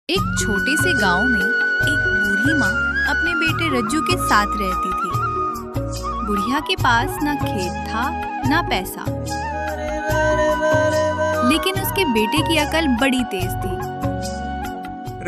एक छोटे से गांव में एक बूढ़ी माँ अपने बेटे रज्जू के साथ रहती थी। बुढ़िया के पास ना खेत था ना पैसा, लेकिन उसके बेटे की अकल बड़ी तेज थी।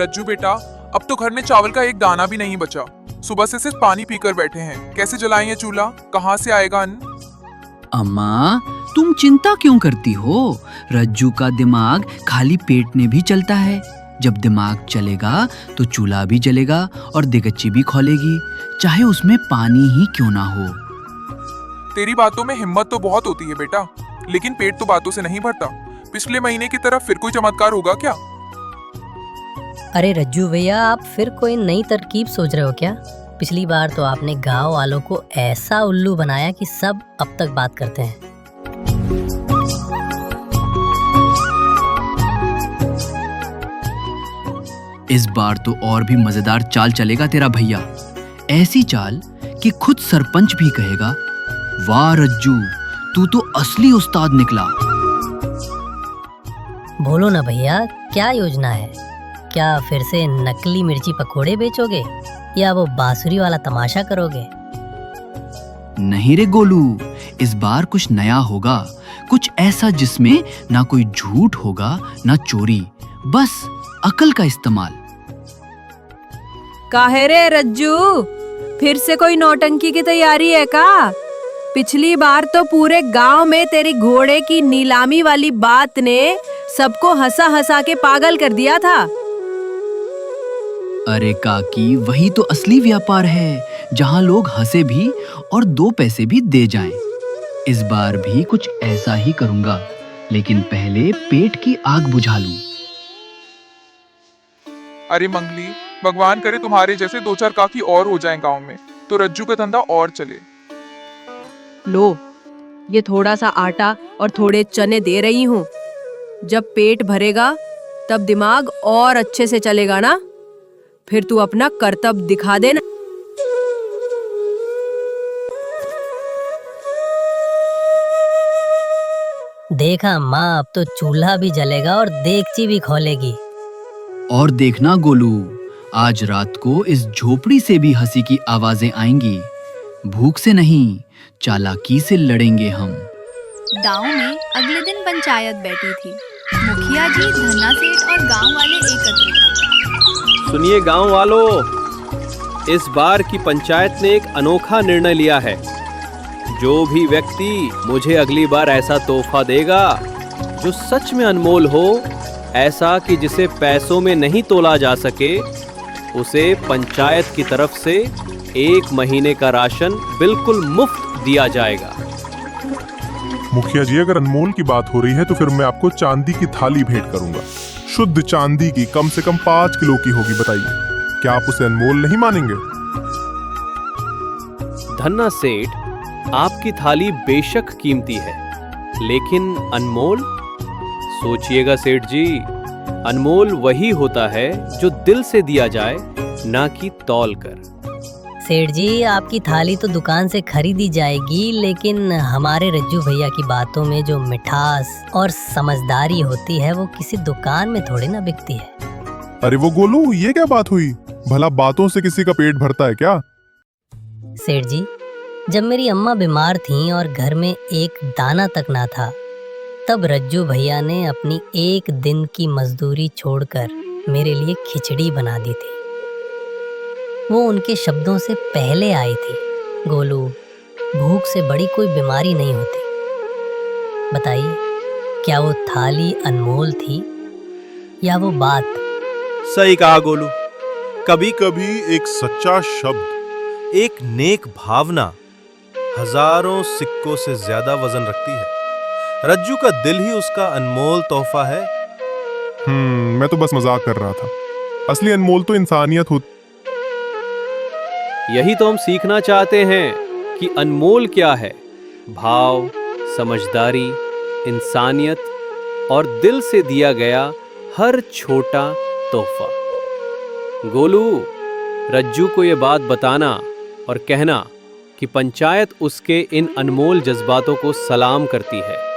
रज्जू बेटा, अब तो घर में चावल का एक दाना भी नहीं बचा। सुबह से सिर्फ पानी पीकर बैठे हैं। कैसे जलाएंगे चूल्हा? कहाँ से आएगा अन्न? अम्मा, तुम चिंता क्यों करती हो? रज्जू का दिमाग खाली पेट में भी चलता है। जब दिमाग चलेगा तो चूल्हा भी जलेगा और देगच्ची भी खौलेगी, चाहे उसमें पानी ही क्यों ना हो। तेरी बातों में हिम्मत तो बहुत होती है बेटा, लेकिन पेट तो बातों से नहीं भरता। पिछले महीने की तरफ फिर कोई चमत्कार होगा क्या? अरे रज्जू भैया, आप फिर कोई नई तरकीब सोच रहे हो क्या? पिछली बार तो आपने गांव वालों को ऐसा उल्लू बनाया कि सब अब तक बात करते हैं। इस बार तो और भी मजेदार चाल चलेगा तेरा भैया। ऐसी चाल कि खुद सरपंच भी कहेगा, वाह रज्जू, तू तो असली उस्ताद निकला। बोलो ना भैया, क्या योजना है? क्या फिर से नकली मिर्ची पकोड़े बेचोगे या वो बांसुरी वाला तमाशा करोगे? नहीं रे गोलू, इस बार कुछ नया होगा, कुछ ऐसा जिसमें ना कोई झूठ होगा ना चोरी, बस अकल का इस्तेमाल। काहे रे रज्जू, फिर से कोई नौटंकी की तैयारी है का? पिछली बार तो पूरे गांव में तेरी घोड़े की नीलामी वाली बात ने सबको हंसा हंसा के पागल कर दिया था। अरे काकी, वही तो असली व्यापार है, जहां लोग हंसे भी और 2 पैसे भी दे जाएं। इस बार भी कुछ ऐसा ही करूंगा, लेकिन पहले पेट की आग बुझा लूं। अरे मंगली, भगवान करे तुम्हारे जैसे 2-4 काकी और हो जाएं गांव में, तो रज्जू का धंधा और चले। लो, ये थोड़ा सा आटा और थोड़े चने दे रही हूँ। जब पेट भरेगा तब दिमाग और अच्छे से चलेगा ना। फिर तू अपना कर्तव्य दिखा देना। देखा माँ, अब तो चूल्हा भी जलेगा और देगची भी खौलेगी। और देखना गोलू, आज रात को इस झोपड़ी से भी हंसी की आवाजें आएंगी। भूख से नहीं, चालाकी से लड़ेंगे हम। गांव में अगले दिन पंचायत बैठी थी। मुखिया जी, धन्ना सेठ और गांव वाले एकत्र थे। सुनिए गांव वालों, इस बार की पंचायत ने एक अनोखा निर्णय लिया है। जो भी व्यक्ति मुझे अगली बार ऐसा तोहफा देगा जो सच में अनमोल हो, ऐसा कि जिसे पैसों में नहीं तोला जा सके, उसे पंचायत की तरफ से 1 महीने का राशन बिल्कुल मुफ्त दिया जाएगा। मुखिया जी, अगर अनमोल की बात हो रही है तो फिर मैं आपको चांदी की थाली भेंट करूंगा। शुद्ध चांदी की, कम से कम 5 किलो की होगी। बताइए, क्या आप उसे अनमोल नहीं मानेंगे? धन्ना सेठ, आपकी थाली बेशक कीमती है, लेकिन अनमोल? सोचिएगा सेठ जी, अनमोल वही होता है जो दिल से दिया जाए, ना कि तौल कर। सेठ जी, आपकी थाली तो दुकान से खरीदी जाएगी, लेकिन हमारे रज्जू भैया की बातों में जो मिठास और समझदारी होती है वो किसी दुकान में थोड़ी ना बिकती है। अरे वो गोलू, ये क्या बात हुई? भला बातों से किसी का पेट भरता है क्या? सेठ जी, जब मेरी अम्मा बीमार थीं और घर में एक दाना तक ना था, तब रज्जू भैया ने अपनी 1 दिन की मजदूरी छोड़कर मेरे लिए खिचड़ी बना दी थी। वो उनके शब्दों से पहले आई थी। गोलू, भूख से बड़ी कोई बीमारी नहीं होती। बताइए, क्या वो थाली अनमोल थी या वो बात? सही कहा गोलू। कभी कभी एक सच्चा शब्द, एक नेक भावना हजारों सिक्कों से ज्यादा वजन रखती है। रज्जू का दिल ही उसका अनमोल तोहफा है। मैं तो बस मजाक कर रहा था। असली अनमोल तो इंसानियत होती। यही तो हम सीखना चाहते हैं कि अनमोल क्या है। भाव, समझदारी, इंसानियत और दिल से दिया गया हर छोटा तोहफा। गोलू, रज्जू को ये बात बताना और कहना कि पंचायत उसके इन अनमोल जज्बातों को सलाम करती है।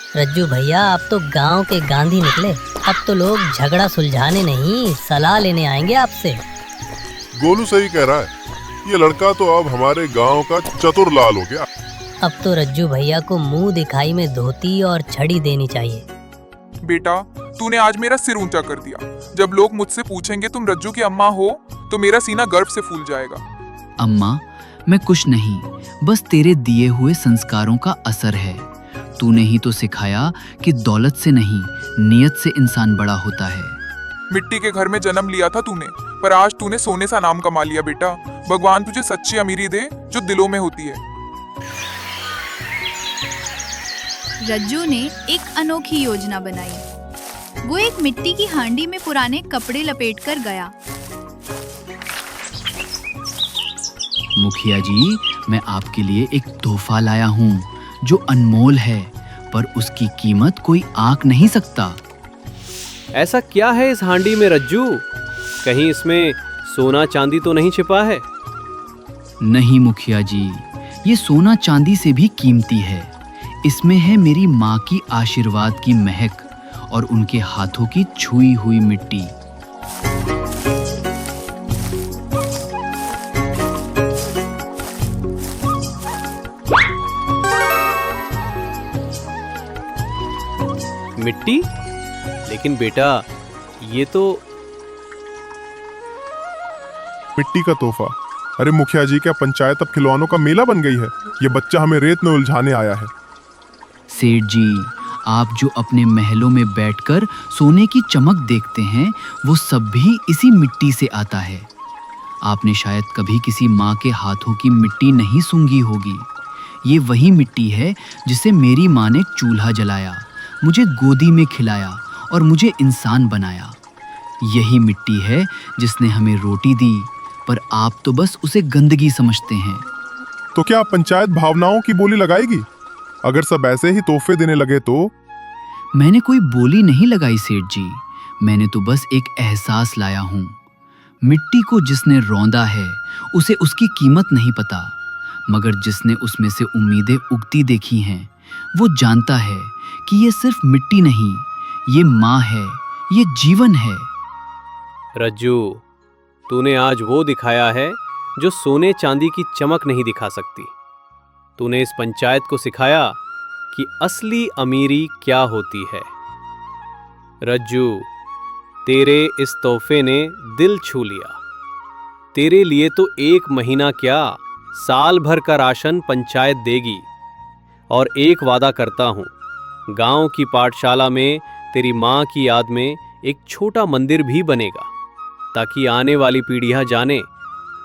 रज्जू भैया, आप तो गांव के गांधी निकले। अब तो लोग झगड़ा सुलझाने नहीं, सलाह लेने आएंगे आपसे। गोलू सही कह रहा है, ये लड़का तो अब हमारे गांव का चतुर लाल हो गया। अब तो रज्जू भैया को मुंह दिखाई में धोती और छड़ी देनी चाहिए। बेटा, तूने आज मेरा सिर ऊंचा कर दिया। जब लोग मुझसे पूछेंगे तुम रज्जू की अम्मा हो, तो मेरा सीना गर्व से फूल जाएगा। अम्मा, मैं कुछ नहीं, बस तेरे दिए हुए संस्कारों का असर है। तूने ही तो सिखाया कि दौलत से नहीं, नियत से इंसान बड़ा होता है। मिट्टी के घर में जन्म लिया था तूने, पर आज तूने सोने सा नाम कमा लिया। बेटा, भगवान तुझे सच्ची अमीरी दे जो दिलों में होती है। रज्जू ने एक अनोखी योजना बनाई। वो एक मिट्टी की हांडी में पुराने कपड़े लपेटकर गया। मुखिया जी, मैं आपके लिए एक तोहफा लाया हूँ जो अनमोल है, पर उसकी कीमत कोई आंक नहीं सकता। ऐसा क्या है इस हांडी में रज्जू? कहीं इसमें सोना चांदी तो नहीं छिपा है? नहीं मुखिया जी, ये सोना चांदी से भी कीमती है। इसमें है मेरी माँ की आशीर्वाद की महक और उनके हाथों की छुई हुई मिट्टी। मिट्टी? लेकिन बेटा, ये तो मिट्टी का तोहफा। अरे मुखिया जी, क्या पंचायत अब खिलौनों का मेला बन गई है? ये बच्चा हमें रेत में उलझाने आया है। सेठ जी, आप जो अपने महलों में बैठकर सोने की चमक देखते हैं, वो सब भी इसी मिट्टी से आता है। आपने शायद कभी किसी माँ के हाथों की मिट्टी नहीं सूंघी होगी। ये वही मिट्टी है जिसे मेरी माँ ने चूल्हा जलाया, मुझे गोदी में खिलाया और मुझे इंसान बनाया। यही मिट्टी है जिसने हमें रोटी दी, पर आप तो बस उसे गंदगी समझते हैं। तो क्या पंचायत भावनाओं की बोली लगाएगी? अगर सब ऐसे ही तोहफे देने लगे तो? मैंने कोई बोली नहीं लगाई सेठ जी, मैंने तो बस एक एहसास लाया हूँ। मिट्टी को जिसने रौंदा है उसे उसकी कीमत नहीं पता, मगर जिसने उसमें से उम्मीदें उगती देखी हैं, वो जानता है कि ये सिर्फ मिट्टी नहीं, ये माँ है, ये जीवन है। रज्जू, तूने आज वो दिखाया है जो सोने चांदी की चमक नहीं दिखा सकती। तूने इस पंचायत को सिखाया कि असली अमीरी क्या होती है। रज्जू, तेरे इस तोहफे ने दिल छू लिया। तेरे लिए तो 1 महीना क्या, साल भर का राशन पंचायत देगी। और एक वादा करता हूँ, गांव की पाठशाला में तेरी माँ की याद में एक छोटा मंदिर भी बनेगा, ताकि आने वाली पीढ़ियां जाने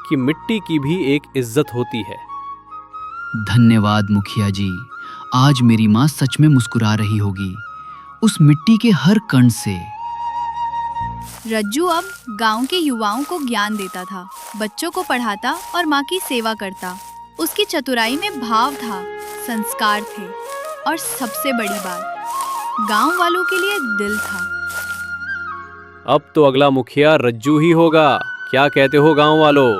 कि मिट्टी की भी एक इज्जत होती है। धन्यवाद मुखिया जी, आज मेरी माँ सच में मुस्कुरा रही होगी, उस मिट्टी के हर कण से। रज्जू अब गांव के युवाओं को ज्ञान देता था, बच्चों को पढ़ाता और माँ की सेवा करता। उसकी चतुराई में भाव था, संस्कार थे और सबसे बड़ी बात, गांव वालों के लिए दिल था। अब तो अगला मुखिया रज्जू ही होगा। क्या कहते हो गांव वालों?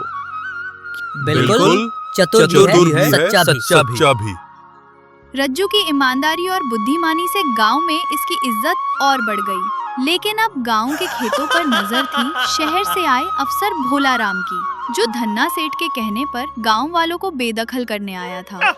बिल्कुल, चतुर भी है, सच्चा भी। रज्जू की ईमानदारी और बुद्धिमानी से गांव में इसकी इज्जत और बढ़ गई। लेकिन अब गांव के खेतों पर नजर थी शहर से आए अफसर भोला राम की, जो धन्ना सेठ के कहने पर गांव वालों को बेदखल करने आया था।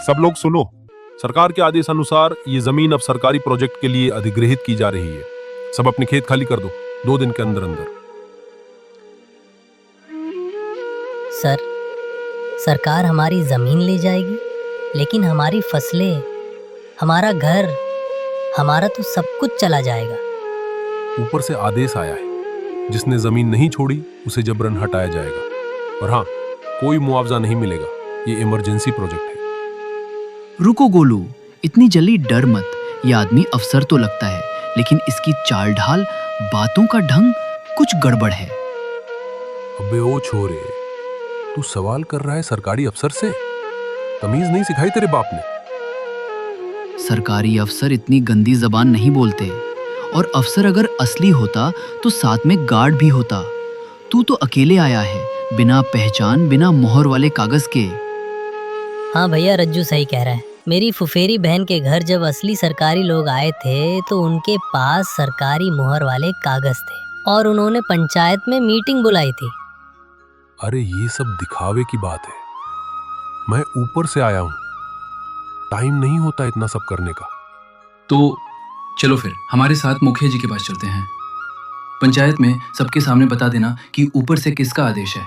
सब लोग सुनो, सरकार के आदेश अनुसार ये जमीन अब सरकारी प्रोजेक्ट के लिए अधिग्रहित की जा रही है। सब अपने खेत खाली कर दो, 2 दिन के अंदर अंदर। सर, सरकार हमारी जमीन ले जाएगी, लेकिन हमारी फसलें, हमारा घर, हमारा तो सब कुछ चला जाएगा। ऊपर से आदेश आया है, जिसने जमीन नहीं छोड़ी उसे जबरन हटाया जाएगा। और हाँ, कोई मुआवजा नहीं मिलेगा, ये इमरजेंसी प्रोजेक्ट है। रुको गोलू, इतनी जल्दी डर मत। ये आदमी अफसर तो लगता है, लेकिन इसकी चाल ढाल, बातों का ढंग कुछ गड़बड़ है। अबे ओ छोरे, तू सवाल कर रहा है सरकारी अफसर से? तमीज नहीं सिखाई तेरे बाप ने? सरकारी अफसर इतनी गंदी जबान नहीं बोलते, और अफसर अगर असली होता तो साथ में गार्ड भी होता। तू तो अकेले आया है, बिना पहचान, बिना मोहर वाले कागज के। हाँ भैया, रज्जू सही कह रहा है। मेरी फुफेरी बहन के घर जब असली सरकारी लोग आए थे तो उनके पास सरकारी मोहर वाले कागज थे और उन्होंने पंचायत में मीटिंग बुलाई थी। अरे ये सब दिखावे की बात है। मैं ऊपर से आया हूं, टाइम नहीं होता इतना सब करने का। तो चलो फिर हमारे साथ मुखिया जी के पास चलते हैं। पंचायत में सबके सामने बता देना कि ऊपर से किसका आदेश है।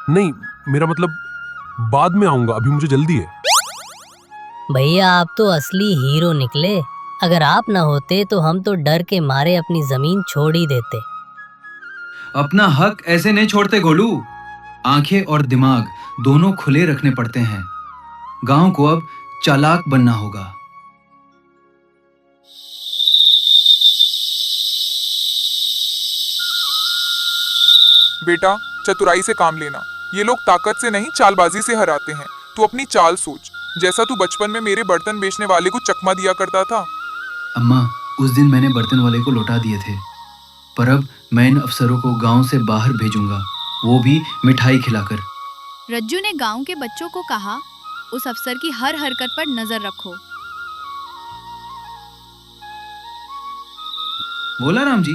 नहीं, मेरा मतलब बाद में आऊंगा, अभी मुझे जल्दी है। भैया आप तो असली हीरो निकले। अगर आप ना होते तो हम तो डर के मारे अपनी जमीन छोड़ ही देते। अपना हक ऐसे नहीं छोड़ते गोलू। आंखें और दिमाग दोनों खुले रखने पड़ते हैं। गांव को अब चालाक बनना होगा। बेटा, चतुराई से काम लेना। ये लोग ताकत से नहीं, चालबाजी से हराते हैं। तू अपनी चाल सोच, जैसा तू बचपन में मेरे बर्तन बेचने वाले को चकमा दिया करता था। अम्मा, उस दिन मैंने बर्तन वाले को लौटा दिए थे, पर अब मैं इन अफसरों को गांव से बाहर भेजूंगा, वो भी मिठाई खिलाकर। रज्जू ने गांव के बच्चों को कहा, उस अफसर की हर हरकत पर नजर रखो। बोला राम जी,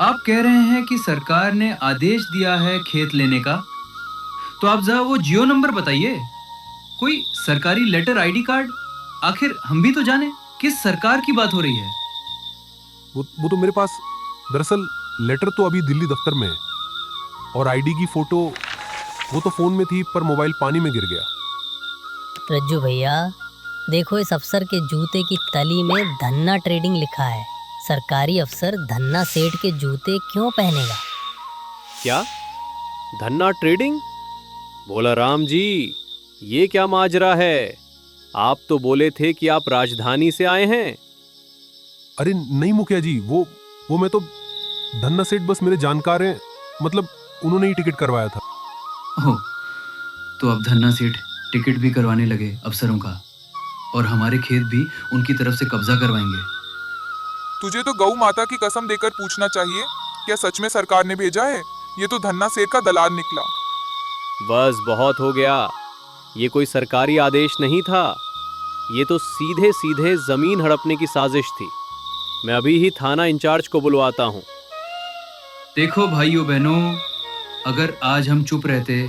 आप कह रहे हैं कि सरकार ने आदेश दिया है खेत लेने का, तो आप जरा वो जियो नंबर बताइए, कोई सरकारी लेटर, आईडी कार्ड। आखिर हम भी तो जाने किस सरकार की बात हो रही है। वो तो मेरे पास, दरअसल लेटर तो अभी दिल्ली दफ्तर में है, और आईडी की फोटो वो तो फोन में थी, पर मोबाइल पानी में गिर गया। रज्जू भैया देखो, इस अफसर के जूते की तली में धन्ना ट्रेडिंग लिखा है। सरकारी अफसर धन्ना सेठ के जूते क्यों पहनेगा? क्या धन्ना ट्रेडिंग? बोला राम जी, ये क्या माजरा है? आप तो बोले थे कि आप राजधानी से आए हैं। अरे नहीं मुखिया जी, वो मैं तो धन्ना सेठ बस मेरे जानकार हैं, मतलब उन्होंने ही टिकट करवाया था। ओह, तो अब धन्ना सेठ टिकट भी करवाने लगे अफसरों का, और हमारे खेत भी उनकी तरफ से कब्जा करवाएंगे। तुझे तो गौ माता की कसम देकर पूछना चाहिए, क्या सच में सरकार ने भेजा है? ये तो धन्ना सेठ का दलाल निकला। बस बहुत हो गया, ये कोई सरकारी आदेश नहीं था, ये तो सीधे सीधे जमीन हड़पने की साजिश थी। मैं अभी ही थाना इंचार्ज को बुलवाता हूँ। देखो भाइयों बहनों, अगर आज हम चुप रहते,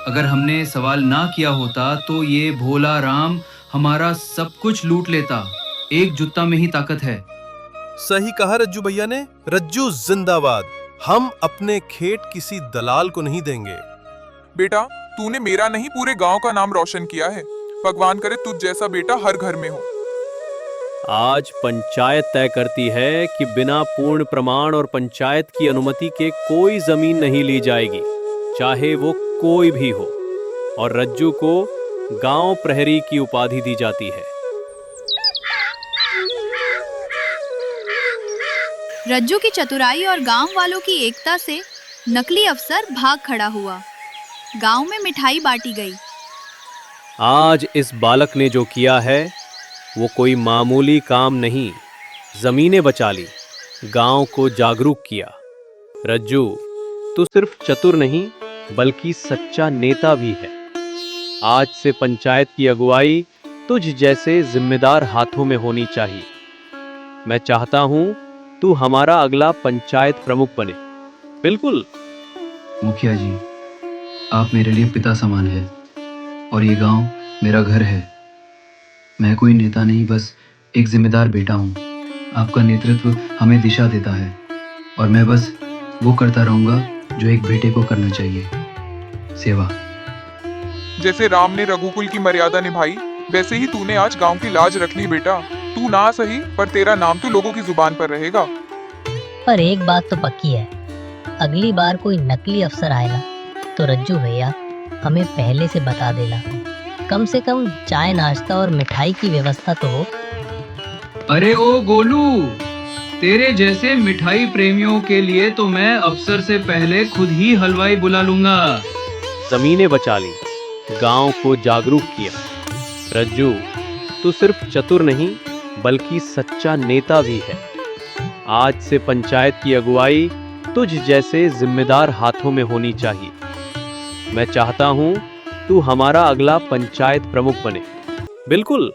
अगर हमने सवाल ना किया होता, तो ये भोला राम हमारा सब कुछ लूट लेता। एक जुत्ता में ही ताकत है। सही कहा रज्जू भैया ने। रज्जू जिंदाबाद। हम अपने खेत किसी दलाल को नहीं देंगे। बेटा, तूने मेरा नहीं पूरे गांव का नाम रोशन किया है। भगवान करे तुझ जैसा बेटा हर घर में हो। आज पंचायत तय करती है कि बिना पूर्ण प्रमाण और पंचायत की अनुमति के कोई जमीन नहीं ली जाएगी, चाहे वो कोई भी हो, और रज्जू को गांव प्रहरी की उपाधि दी जाती है। रज्जू की चतुराई और गांव वालों की एकता से नकली अफसर भाग खड़ा हुआ। गांव में मिठाई बांटी गई। आज इस बालक ने जो किया है वो कोई मामूली काम नहीं। जमीनें बचा ली, गांव को जागरूक किया। रज्जू, तू सिर्फ चतुर नहीं बल्कि सच्चा नेता भी है। आज से पंचायत की अगुवाई तुझ जैसे जिम्मेदार हाथों में होनी चाहिए। मैं चाहता हूं तू हमारा अगला पंचायत प्रमुख बने। बिल्कुल। मुखिया जी, आप मेरे लिए पिता समान है, और ये गांव मेरा घर है। मैं कोई नेता नहीं, बस एक जिम्मेदार बेटा हूँ। आपका नेतृत्व हमें दिशा देता है, और मैं बस वो करता रहूँगा जो एक बेटे को करना चाहिए, सेवा। जैसे राम ने रघुकुल की मर्यादा निभाई, वैसे ही तूने आज गांव की लाज रख ली बेटा। तू ना सही, पर तेरा नाम तो लोगों की जुबान पर रहेगा। पर एक बात तो पक्की है, अगली बार कोई नकली अफसर आएगा तो रज्जू भैया हमें पहले से बता देना। कम से कम चाय नाश्ता और मिठाई की व्यवस्था तो हो। अरे ओ गोलू, तेरे जैसे मिठाई प्रेमियों के लिए तो मैं अफसर से पहले खुद ही हलवाई बुला लूंगा। जमीनें बचा ली, गांव को जागरूक किया, रज्जू, तू सिर्फ चतुर नहीं बल्कि सच्चा नेता भी है। आज से पंचायत की अगुवाई तुझ जैसे जिम्मेदार हाथों में होनी चाहिए। मैं चाहता हूं तू हमारा अगला पंचायत प्रमुख बने। बिल्कुल,